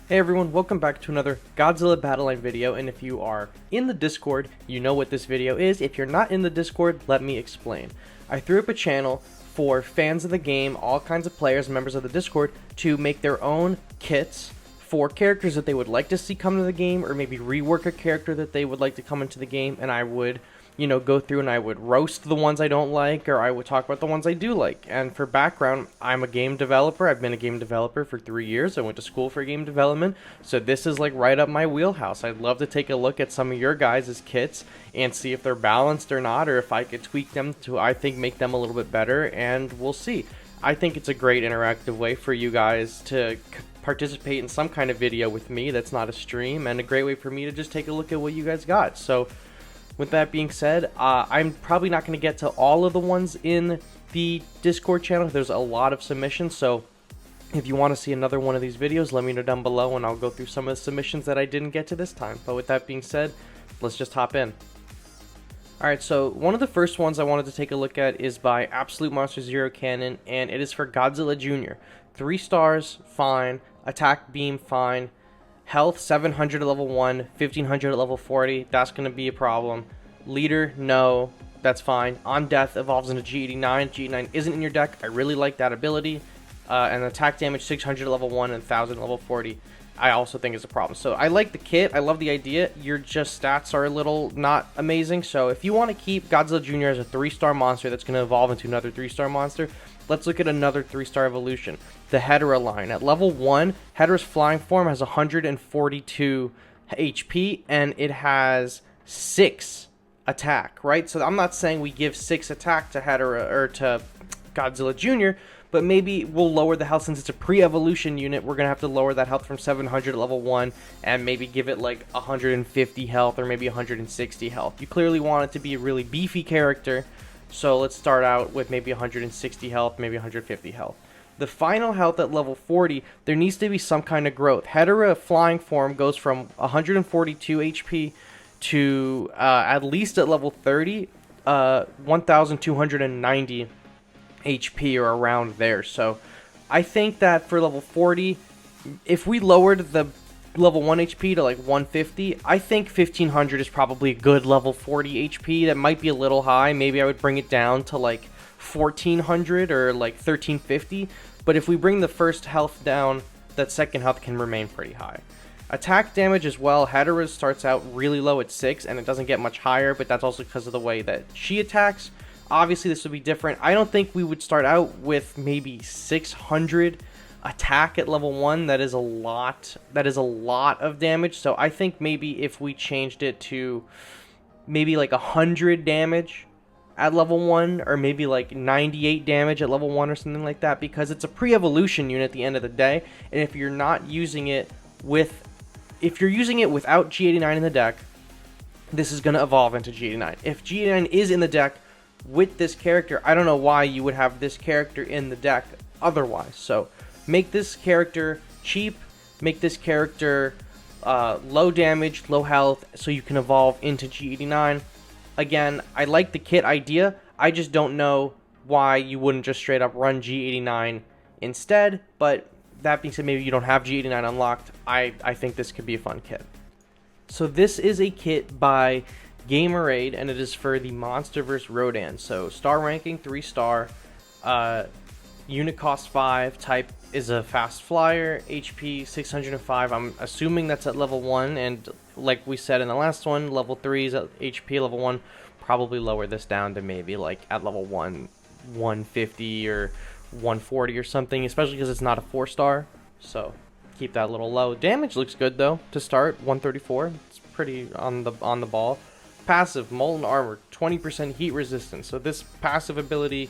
Hey everyone, welcome back to another Godzilla Battle Line video, and if you are in the Discord, you know what this video is. If you're not in the Discord, let me explain. I threw up a channel for fans of the game, all kinds of players, members of the Discord, to make their own kits for characters that they would like to see come to the game, or maybe rework a character that they would like to come into the game, and I would go through and I would roast the ones I don't like, or I would talk about the ones I do like. And for background, I'm a game developer. I've been a game developer for 3 years. I went to school for game development, so this is like right up my wheelhouse. I'd love to take a look at some of your guys' kits and see if they're balanced or not, or if I could tweak them to, I think, make them a little bit better, and we'll see. I think it's a great interactive way for you guys to participate in some kind of video with me that's not a stream, and a great way for me to just take a look at what you guys got. So with that being said, I'm probably not going to get to all of the ones in the Discord channel. There's a lot of submissions, so if you want to see another one of these videos, let me know down below, and I'll go through some of the submissions that I didn't get to this time. But with that being said, let's just hop in. Alright, so one of the first ones I wanted to take a look at is by Absolute Monster Zero Cannon, and it is for Godzilla Jr. 3 stars, fine. Attack beam, fine. Health, 700 at level 1, 1500 at level 40, that's going to be a problem. Leader, no, that's fine. On death, evolves into G89. G89 isn't in your deck. I really like that ability. And attack damage, 600 at level 1 and 1000 at level 40, I also think is a problem. So I like the kit. I love the idea. Your just stats are a little not amazing. So if you want to keep Godzilla Jr. as a 3-star monster that's going to evolve into another 3-star monster, let's look at another 3-star evolution. The Hedorah line. At level 1, Hedorah's flying form has 142 HP, and it has 6 attack, right? So I'm not saying we give 6 attack to Hedorah, or to Godzilla Jr., but maybe we'll lower the health. Since it's a pre-evolution unit, we're going to have to lower that health from 700 at level 1, and maybe give it like 150 health, or maybe 160 health. You clearly want it to be a really beefy character, so let's start out with maybe 160 health, maybe 150 health. The final health at level 40, there needs to be some kind of growth. Hedorah flying form goes from 142 HP to at least at level 30, 1290 HP or around there. So I think that for level 40, if we lowered the level 1 HP to like 150, I think 1500 is probably a good level 40 HP. That might be a little high. Maybe I would bring it down to like 1400 or like 1350. But if we bring the first health down, that second health can remain pretty high. Attack damage as well. Hedorah starts out really low at 6, and it doesn't get much higher, but that's also because of the way that she attacks. Obviously, this would be different. I don't think we would start out with maybe 600 attack at level 1. That is a lot. That is a lot of damage. So I think maybe if we changed it to maybe like 100 damage at level 1, or maybe like 98 damage at level 1 or something like that, because it's a pre-evolution unit at the end of the day, and if you're not using it with, if you're using it without G89 in the deck, this is going to evolve into G89. If G89 is in the deck with this character, I don't know why you would have this character in the deck otherwise. So make this character cheap, make this character low damage, low health, so you can evolve into G89. Again, I like the kit idea. I just don't know why you wouldn't just straight up run G89 instead. But that being said, maybe you don't have G89 unlocked. I think this could be a fun kit. So this is a kit by Gamerade, and it is for the Monsterverse Rodan. So star ranking 3-star, unit cost 5, type is a fast flyer, HP 605. I'm assuming that's at level 1, and like we said in the last one, level 3 is at HP level 1. Probably lower this down to maybe like at level 1, 150 or 140 or something, especially because it's not a 4-star. So keep that a little low. Damage looks good though to start, 134. It's pretty on the ball. Passive, Molten Armor, 20% heat resistance. So this passive ability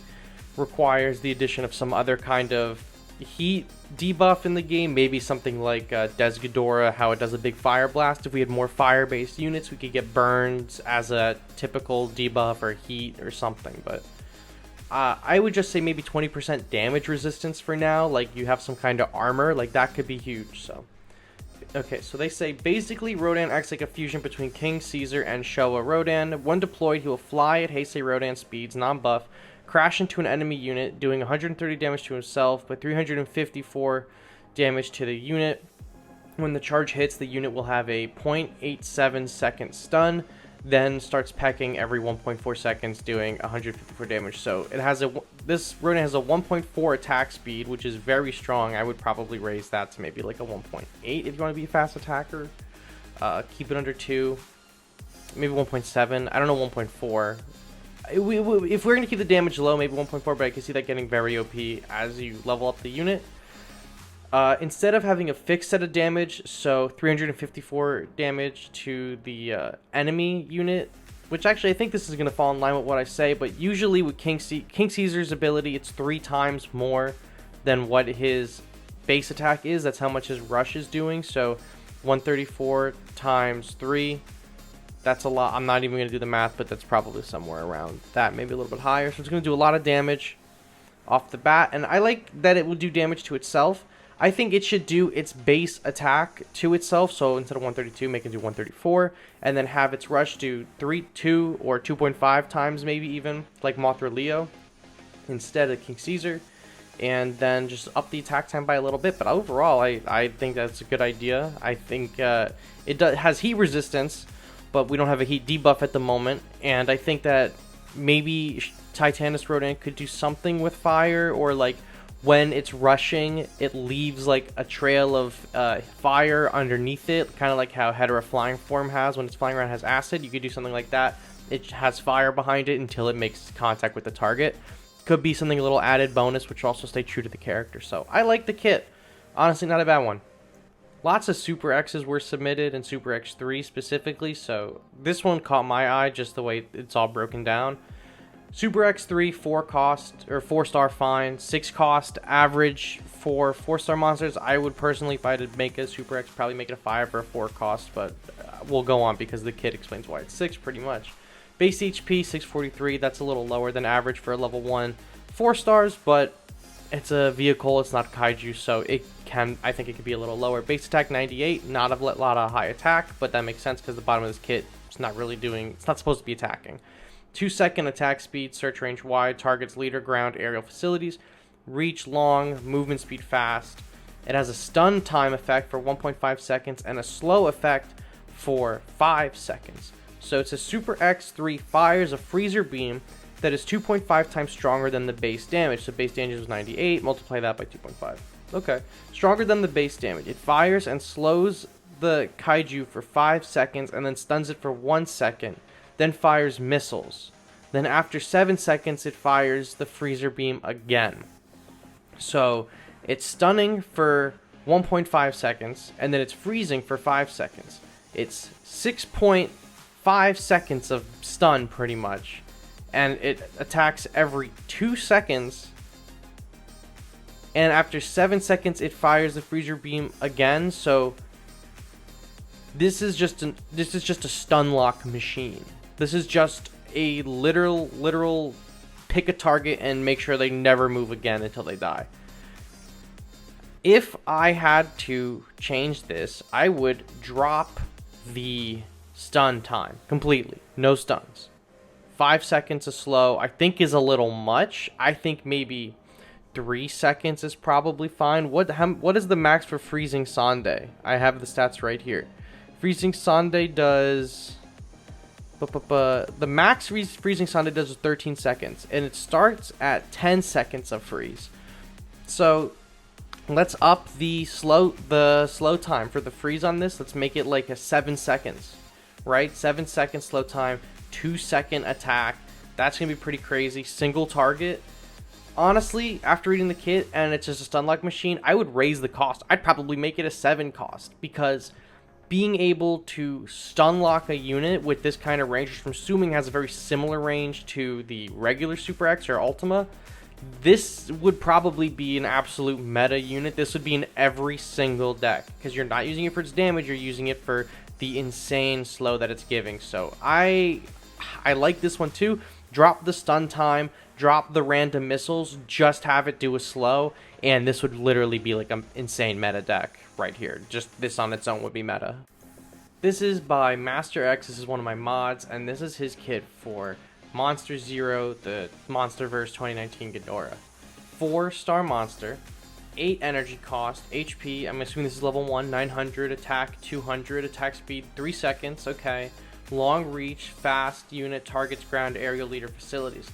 requires the addition of some other kind of heat debuff in the game. Maybe something like Desghidorah, how it does a big fire blast. If we had more fire-based units, we could get burns as a typical debuff or heat or something. But I would just say maybe 20% damage resistance for now. Like you have some kind of armor, like that could be huge. So okay, so they say basically Rodan acts like a fusion between King Caesar and Showa Rodan. When deployed, he will fly at Heisei Rodan speeds, non-buff, crash into an enemy unit, doing 130 damage to himself, but 354 damage to the unit. When the charge hits, the unit will have a 0.87 second stun, then starts pecking every 1.4 seconds, doing 154 damage. So it has this Rodan has a 1.4 attack speed, which is very strong. I would probably raise that to maybe like a 1.8 if you want to be a fast attacker. Keep it under 2, maybe 1.7. I don't know, 1.4. If we're going to keep the damage low, maybe 1.4, but I can see that getting very OP as you level up the unit. Instead of having a fixed set of damage, so 354 damage to the enemy unit, which actually I think this is going to fall in line with what I say, but usually with King Caesar's ability, it's 3 times more than what his base attack is. That's how much his rush is doing, so 134 times 3, that's a lot. I'm not even going to do the math, but that's probably somewhere around that, maybe a little bit higher. So it's going to do a lot of damage off the bat, and I like that it will do damage to itself. I think it should do its base attack to itself, so instead of 132, make it do 134, and then have its rush do 2 or 2.5 times, maybe even, like Mothra Leo, instead of King Caesar, and then just up the attack time by a little bit. But overall, I think that's a good idea. I think it has heat resistance, but we don't have a heat debuff at the moment, and I think that maybe Titanus Rodan could do something with fire, or like when it's rushing, it leaves like a trail of fire underneath it, kind of like how Hedera Flying Form has. When it's flying around, it has acid. You could do something like that. It has fire behind it until it makes contact with the target. Could be something a little added bonus, which will also stay true to the character. So I like the kit. Honestly, not a bad one. Lots of Super X's were submitted, and Super X3 specifically, so this one caught my eye just the way it's all broken down. Super X3, 4 cost, or 4-star fine, 6 cost average for 4-star monsters. I would personally, if I had to make a Super X, probably make it a 5 or a 4 cost, but we'll go on because the kit explains why it's 6 pretty much. Base HP, 643, that's a little lower than average for a level 1 4 stars, but it's a vehicle, it's not Kaiju, so I think it could be a little lower. Base attack 98, not a lot of high attack, but that makes sense because the bottom of this kit is not really doing, it's not supposed to be attacking. 2-second attack speed, search range wide, targets leader, ground, aerial facilities, reach long, movement speed fast. It has a stun time effect for 1.5 seconds and a slow effect for 5 seconds. So it's a Super X3, fires a freezer beam that is 2.5 times stronger than the base damage. So base damage was 98, multiply that by 2.5. Okay, stronger than the base damage. It fires and slows the Kaiju for 5 seconds and then stuns it for 1 second. Then fires missiles. Then after 7 seconds, it fires the freezer beam again. So it's stunning for 1.5 seconds, and then it's freezing for 5 seconds. It's 6.5 seconds of stun, pretty much. And it attacks every 2 seconds. And after 7 seconds, it fires the freezer beam again. So this is just a stun lock machine. This is just a literal pick a target and make sure they never move again until they die. If I had to change this, I would drop the stun time completely. No stuns. 5 seconds of slow, I think, is a little much. I think maybe 3 seconds is probably fine. What is the max for Freezing Sunday? I have the stats right here. Freezing Sunday does... the max Freezing Sunday does 13 seconds, and it starts at 10 seconds of freeze. So let's up the slow time for the freeze on this. Let's make it like a 7 seconds, right? 7 seconds slow time, 2-second attack. That's gonna be pretty crazy. Single target. Honestly, after reading the kit and it's just a stun lock machine, I would raise the cost. I'd probably make it a 7 cost, because being able to stun lock a unit with this kind of range, which I'm assuming has a very similar range to the regular Super X or Ultima, this would probably be an absolute meta unit. This would be in every single deck, because you're not using it for its damage, you're using it for the insane slow that it's giving. So I like this one too. Drop the stun time, drop the random missiles, just have it do a slow, and this would literally be like an insane meta deck right here. Just this on its own would be meta. This is by Master X. This is one of my mods, and this is his kit for Monster Zero, the Monsterverse 2019 Ghidorah. 4-star monster, 8 energy cost, HP, I'm assuming this is level 1, 900, attack 200, attack speed 3 seconds, okay. Long reach, fast unit, targets ground, aerial, leader, facilities.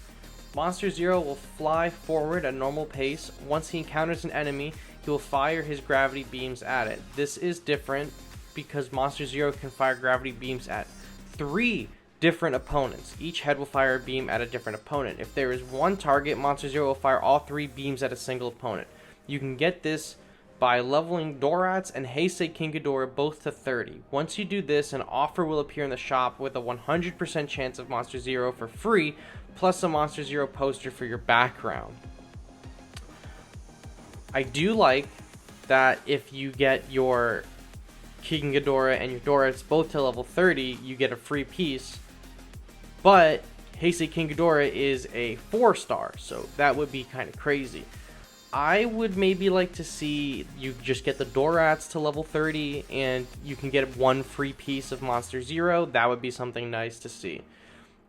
Monster Zero will fly forward at normal pace. Once he encounters an enemy, he will fire his gravity beams at it. This is different because Monster Zero can fire gravity beams at 3 different opponents. Each head will fire a beam at a different opponent. If there is one target, Monster Zero will fire all 3 beams at a single opponent. You can get this by leveling Dorats and Heisei King Ghidorah both to 30. Once you do this, an offer will appear in the shop with a 100% chance of Monster Zero for free, plus a Monster Zero poster for your background. I do like that if you get your King Ghidorah and your Dorats both to level 30, you get a free piece. But Heisei King Ghidorah is a 4-star, so that would be kind of crazy. I would maybe like to see you just get the Dorats to level 30 and you can get one free piece of Monster Zero. That would be something nice to see.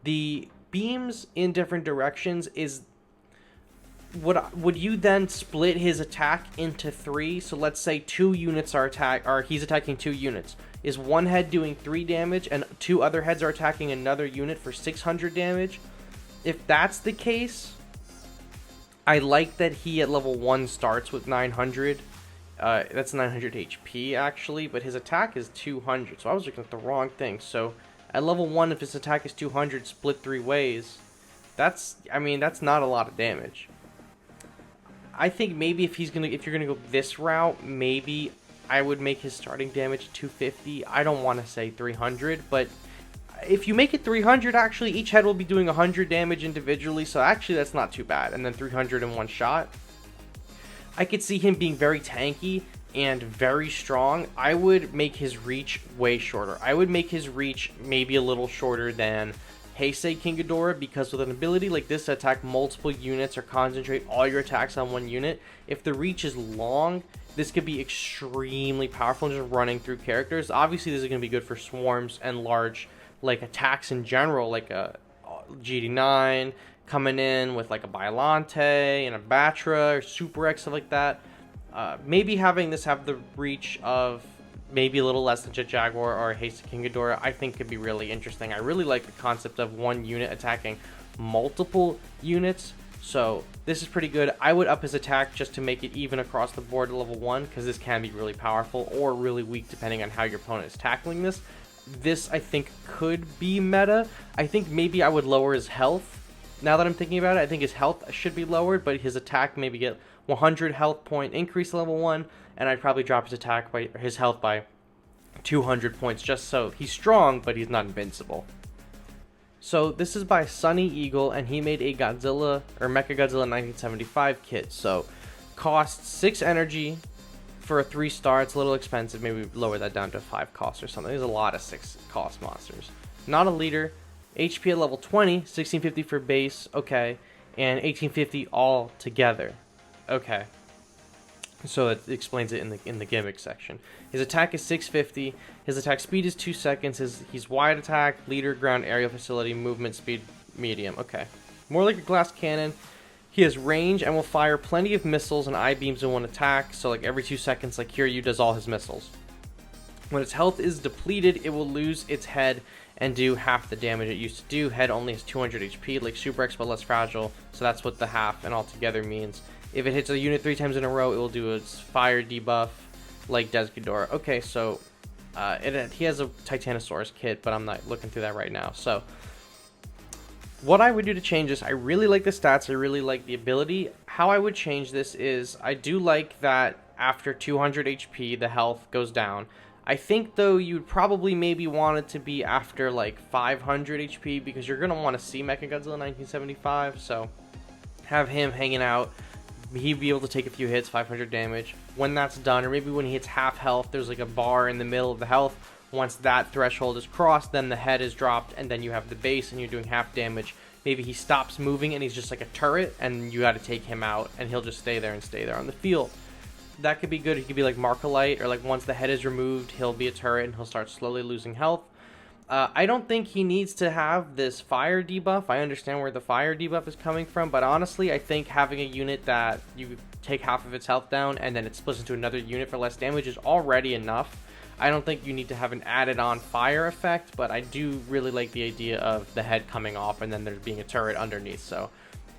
The beams in different directions is... Would you then split his attack into 3? So let's say 2 units are he's attacking 2 units. Is one head doing 3 damage and 2 other heads are attacking another unit for 600 damage? If that's the case, I like that he at level 1 starts with 900. That's 900 HP actually, but his attack is 200. So I was looking at the wrong thing. So at level 1, if his attack is 200 split 3 ways, that's not a lot of damage. I think maybe if you're gonna go this route, maybe I would make his starting damage 250. I don't want to say 300, but if you make it 300, actually each head will be doing 100 damage individually, so actually that's not too bad. And then 300 in one shot. I could see him being very tanky and very strong. I would make his reach way shorter. I would make his reach maybe a little shorter than Heisei King Ghidorah, because with an ability like this to attack multiple units or concentrate all your attacks on one unit, if the reach is long, this could be extremely powerful just running through characters. Obviously, this is going to be good for swarms and large like attacks in general, like a GD9 coming in with like a Bylante and a Batra or Super X, stuff like that. Maybe having this have the reach of maybe a little less than Jet Jaguar or Heisei King Ghidorah, I think could be really interesting. I really like the concept of one unit attacking multiple units, so this is pretty good. I would up his attack just to make it even across the board at level 1, because this can be really powerful or really weak depending on how your opponent is tackling this. This, I think, could be meta. I think maybe I would lower his health. Now that I'm thinking about it, I think his health should be lowered, but his attack maybe get 100 health point increase level 1, and I'd probably drop his health by 200 points, just so he's strong, but he's not invincible. So this is by Sunny Eagle, and he made a Godzilla, or Mechagodzilla 1975 kit. So costs 6 energy for a 3-star. It's a little expensive. Maybe lower that down to 5 cost or something. There's a lot of 6 cost monsters. Not a leader. HP at level 20, 1650 for base, okay, and 1850 all together. Okay. So it explains it in the gimmick section. His attack is 650. His attack speed is 2 seconds. He's wide attack, leader, ground, aerial, facility, movement speed, medium. Okay. More like a glass cannon. He has range and will fire plenty of missiles and I-beams in one attack. So like every 2 seconds, like Kiryu does all his missiles. When its health is depleted, it will lose its head and do half the damage it used to do. Head only has 200 HP, like Super X, but less fragile. So that's what the half and all together means. If it hits a unit 3 times in a row, it will do its fire debuff, like Des Ghidorah. Okay, so he has a Titanosaurus kit, but I'm not looking through that right now. So what I would do to change this, I really like the stats, I really like the ability. How I would change this is, I do like that after 200 HP, the health goes down. I think, though, you'd probably maybe want it to be after, like, 500 HP, because you're going to want to see Mechagodzilla 1975, so have him hanging out. He'd be able to take a few hits, 500 damage. When that's done, or maybe when he hits half health, there's like a bar in the middle of the health. Once that threshold is crossed, then the head is dropped, and then you have the base, and you're doing half damage. Maybe he stops moving, and he's just like a turret, and you got to take him out, and he'll just stay there on the field. That could be good. He could be like Markolite, or like once the head is removed, he'll be a turret, and he'll start slowly losing health. I don't think he needs to have this fire debuff. I understand where the fire debuff is coming from, but honestly, I think having a unit that you take half of its health down, and then it splits into another unit for less damage is already enough. I don't think you need to have an added on fire effect, but I do really like the idea of the head coming off and then there being a turret underneath. So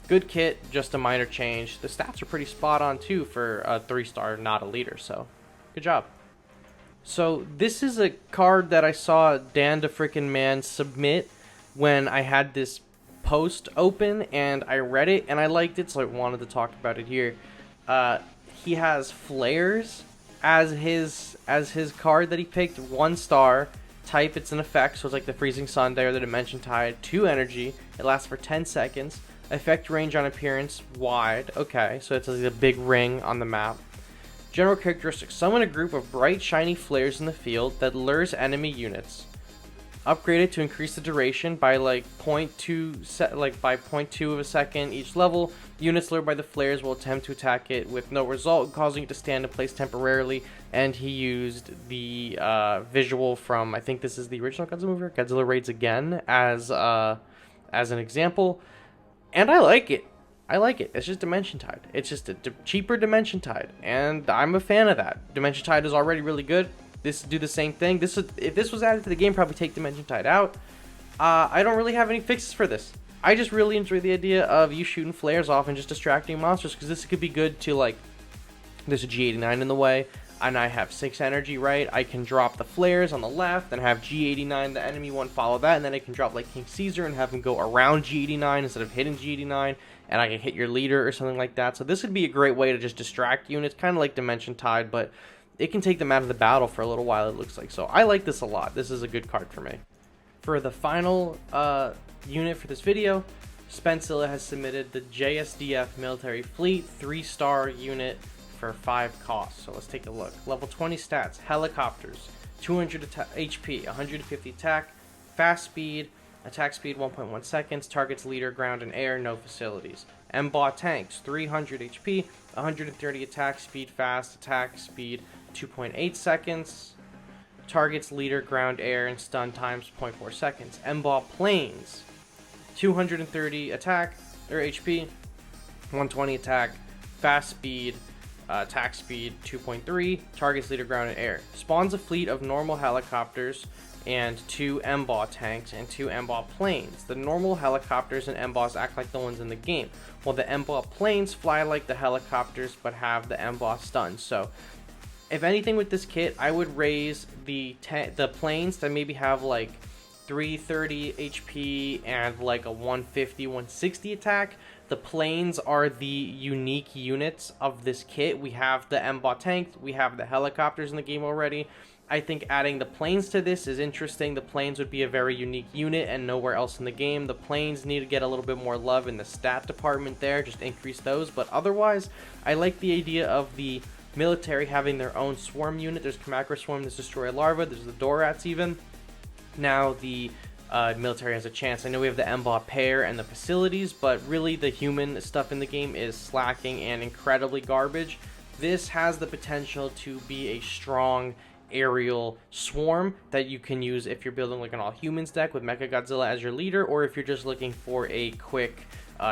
good kit, just a minor change. The stats are pretty spot on too for a 3-star, not a leader, so good job. So this is a card that I saw Dan the frickin' man submit when I had this post open, and I read it and I liked it, so I wanted to talk about it here. He has flares as his card that he picked. 1-star type, it's an effect, so it's like the freezing sun there, the dimension tide, 2 energy, it lasts for 10 seconds, effect range on appearance wide. Okay, so it's like a big ring on the map. General characteristics: summon a group of bright shiny flares in the field that lures enemy units. Upgraded to increase the duration by like 0.2 of a second each level. Units lured by the flares will attempt to attack it with no result, causing it to stand in place temporarily. And he used the visual from, I think this is the original Godzilla movie, Godzilla Raids Again, as an example. And I like it. I like it. It's just Dimension Tide. It's just a cheaper Dimension Tide, and I'm a fan of that. Dimension Tide is already really good. This do the same thing. If this was added to the game, probably take Dimension Tide out. I don't really have any fixes for this. I just really enjoy the idea of you shooting flares off and just distracting monsters, because this could be good to, like, there's a G89 in the way, and I have 6 energy, right? I can drop the flares on the left and have G89, the enemy one, follow that, and then I can drop like King Caesar and have him go around G89 instead of hitting G89, and I can hit your leader or something like that. So this would be a great way to just distract units, kind of like Dimension Tide, but it can take them out of the battle for a little while, it looks like. So I like this a lot. This is a good card for me. For the final unit for this video, Spencilla has submitted the JSDF Military Fleet 3-star unit for 5 costs. So let's take a look. Level 20 stats: helicopters, 200 HP, 150 attack, fast speed, attack speed 1.1 seconds, targets leader, ground, and air, no facilities. MBOT tanks, 300 HP, 130 attack speed, fast attack speed 2.8 seconds, targets leader, ground, air, and stun times 0.4 seconds. MBOT planes, 230 attack or HP, 120 attack, fast speed, attack speed 2.3, targets leader, ground, and air. Spawns a fleet of normal helicopters and 2 MBOT tanks and 2 MBOT planes. The normal helicopters and MBOTs act like the ones in the game, while the MBOT planes fly like the helicopters but have the MBOT stun. So if anything with this kit, I would raise the planes to maybe have like 330 HP and like a 150, 160 attack. The planes are the unique units of this kit. We have the MBOT tanks, we have the helicopters in the game already. I think adding the planes to this is interesting. The planes would be a very unique unit and nowhere else in the game. The planes need to get a little bit more love in the stat department there, just increase those. But otherwise, I like the idea of the military having their own swarm unit. There's Kamacra Swarm, there's Destroyer Larva, there's the Dorats even. Now the military has a chance. I know we have the MBOT pair and the facilities, but really the human stuff in the game is slacking and incredibly garbage. This has the potential to be a strong aerial swarm that you can use if you're building like an all humans deck with Mechagodzilla as your leader, or if you're just looking for a quick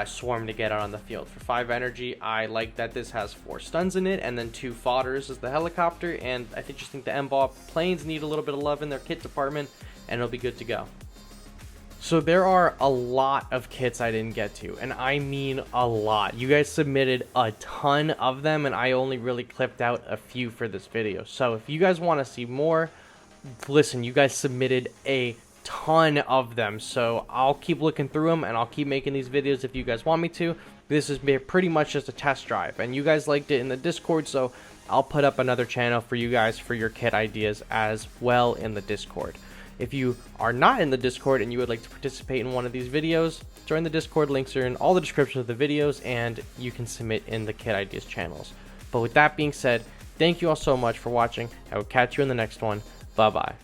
swarm to get out on the field. For 5 energy, I like that this has 4 stuns in it, and then 2 fodders as the helicopter, and I just think the MBOT planes need a little bit of love in their kit department, and it'll be good to go. So there are a lot of kits I didn't get to, and I mean a lot. You guys submitted a ton of them, and I only really clipped out a few for this video. So if you guys want to see more, listen, you guys submitted a ton of them, so I'll keep looking through them, and I'll keep making these videos if you guys want me to. This is pretty much just a test drive, and you guys liked it in the Discord, so I'll put up another channel for you guys for your kit ideas as well in the Discord. If you are not in the Discord and you would like to participate in one of these videos, join the Discord. Links are in all the descriptions of the videos, and you can submit in the Kit Ideas channels. But with that being said, thank you all so much for watching. I will catch you in the next one. Bye-bye.